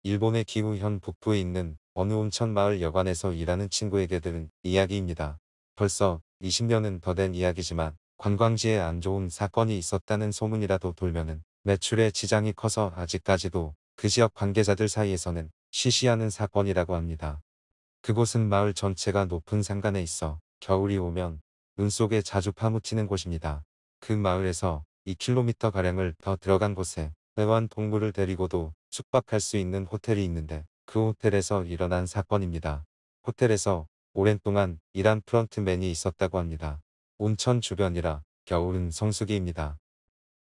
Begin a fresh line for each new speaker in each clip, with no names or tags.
일본의 기후현 북부에 있는 어느 온천 마을 여관에서 일하는 친구에게 들은 이야기입니다. 벌써 20년은 더 된 이야기지만 관광지에 안 좋은 사건이 있었다는 소문이라도 돌면은 매출에 지장이 커서 아직까지도 그 지역 관계자들 사이에서는 시시하는 사건이라고 합니다. 그곳은 마을 전체가 높은 산간에 있어 겨울이 오면 눈 속에 자주 파묻히는 곳입니다. 그 마을에서 2km가량을 더 들어간 곳에 애완동물을 데리고도 숙박할 수 있는 호텔이 있는데 그 호텔에서 일어난 사건입니다. 호텔에서 오랜 동안 일한 프런트맨이 있었다고 합니다. 온천 주변이라 겨울은 성수기입니다.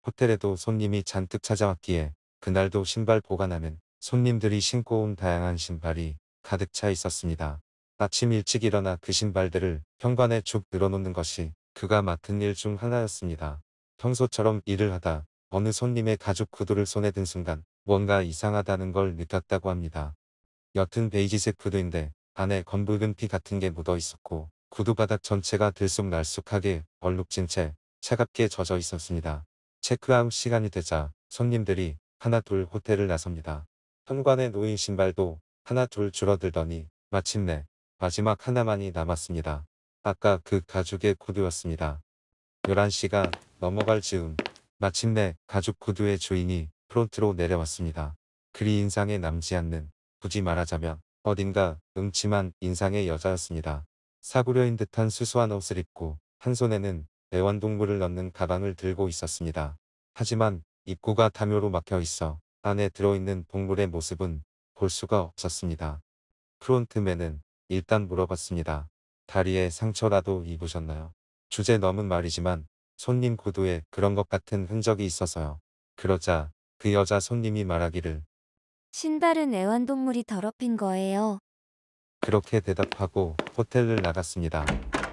호텔에도 손님이 잔뜩 찾아왔기에 그날도 신발 보관하는 손님들이 신고 온 다양한 신발이 가득 차 있었습니다. 아침 일찍 일어나 그 신발들을 현관에 쭉 늘어놓는 것이 그가 맡은 일 중 하나였습니다. 평소처럼 일을 하다 어느 손님의 가죽 구두를 손에 든 순간 뭔가 이상하다는 걸 느꼈다고 합니다. 옅은 베이지색 구두인데 안에 검붉은 피 같은 게 묻어 있었고 구두 바닥 전체가 들쑥날쑥하게 얼룩진 채 차갑게 젖어 있었습니다. 체크아웃 시간이 되자 손님들이 하나둘 호텔을 나섭니다. 현관에 놓인 신발도 하나둘 줄어들더니 마침내 마지막 하나만이 남았습니다. 아까 그 가죽의 구두였습니다. 11시가 넘어갈 즈음 마침내 가죽 구두의 주인이 프론트로 내려왔습니다. 그리 인상에 남지 않는, 굳이 말하자면 어딘가 음침한 인상의 여자였습니다. 사구려인 듯한 수수한 옷을 입고 한 손에는 애완동물을 넣는 가방을 들고 있었습니다. 하지만 입구가 담요로 막혀 있어 안에 들어있는 동물의 모습은 볼 수가 없었습니다. 프론트맨은 일단 물어봤습니다. 다리에 상처라도 입으셨나요? 주제 넘은 말이지만 손님 구두에 그런 것 같은 흔적이 있어서요. 그러자 그 여자 손님이 말하기를
신발은 애완동물이 더럽힌 거예요.
그렇게 대답하고 호텔을 나갔습니다.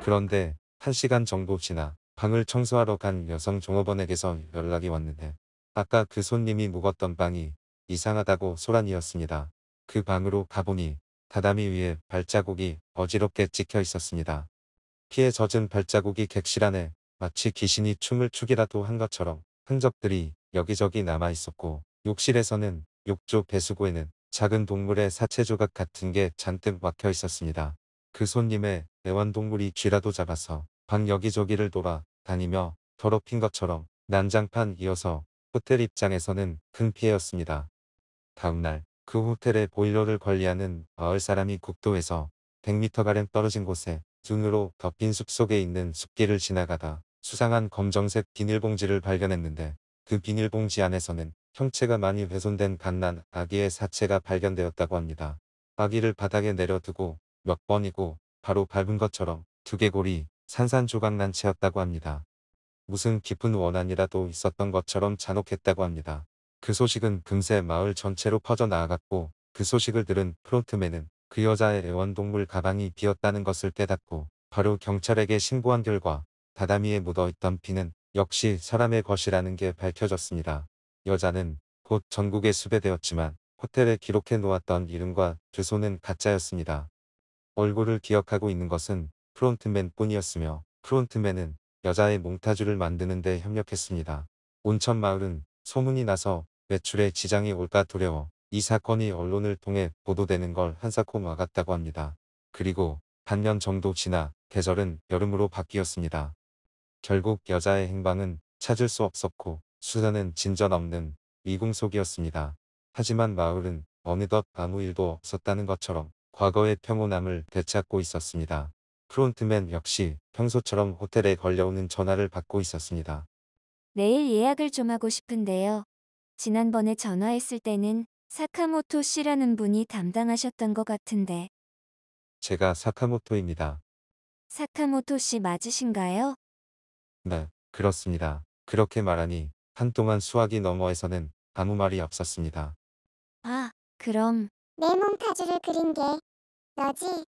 그런데 1시간 정도 지나 방을 청소하러 간 여성 종업원에게서 연락이 왔는데 아까 그 손님이 묵었던 방이 이상하다고 소란이었습니다. 그 방으로 가보니 다다미 위에 발자국이 어지럽게 찍혀 있었습니다. 피에 젖은 발자국이 객실 안에 마치 귀신이 춤을 추기라도 한 것처럼 흔적들이 여기저기 남아 있었고 욕실에서는 욕조 배수구에는 작은 동물의 사체 조각 같은 게 잔뜩 막혀 있었습니다. 그 손님의 애완동물이 쥐라도 잡아서 방 여기저기를 돌아 다니며 더럽힌 것처럼 난장판이어서 호텔 입장에서는 큰 피해였습니다. 다음날 그 호텔의 보일러를 관리하는 마을 사람이 국도에서 100m가량 떨어진 곳에 눈으로 덮인 숲속에 있는 숲길을 지나가다 수상한 검정색 비닐봉지를 발견했는데 그 비닐봉지 안에서는 형체가 많이 훼손된 갓난 아기의 사체가 발견되었다고 합니다. 아기를 바닥에 내려두고 몇 번이고 바로 밟은 것처럼 두개골이 산산조각 난 채였다고 합니다. 무슨 깊은 원한이라도 있었던 것처럼 잔혹했다고 합니다. 그 소식은 금세 마을 전체로 퍼져나갔고 그 소식을 들은 프론트맨은 그 여자의 애완동물 가방이 비었다는 것을 깨닫고 바로 경찰에게 신고한 결과 다다미에 묻어있던 피는 역시 사람의 것이라는 게 밝혀졌습니다. 여자는 곧 전국에 수배되었지만 호텔에 기록해 놓았던 이름과 주소는 가짜였습니다. 얼굴을 기억하고 있는 것은 프론트맨 뿐이었으며 프론트맨은 여자의 몽타주를 만드는 데 협력했습니다. 온천 마을은 소문이 나서 매출에 지장이 올까 두려워 이 사건이 언론을 통해 보도되는 걸 한사코 막았다고 합니다. 그리고 반년 정도 지나 계절은 여름으로 바뀌었습니다. 결국 여자의 행방은 찾을 수 없었고 수사는 진전 없는 미궁속이었습니다. 하지만 마을은 어느덧 아무 일도 없었다는 것처럼 과거의 평온함을 되찾고 있었습니다. 프론트맨 역시 평소처럼 호텔에 걸려오는 전화를 받고 있었습니다.
내일 예약을 좀 하고 싶은데요. 지난번에 전화했을 때는 사카모토 씨라는 분이 담당하셨던 것 같은데,
제가 사카모토입니다.
사카모토 씨 맞으신가요?
네, 그렇습니다. 그렇게 말하니 한동안 수화기 너머에서는 아무 말이 없었습니다.
아, 그럼
내 몽타주를 그린 게 너지?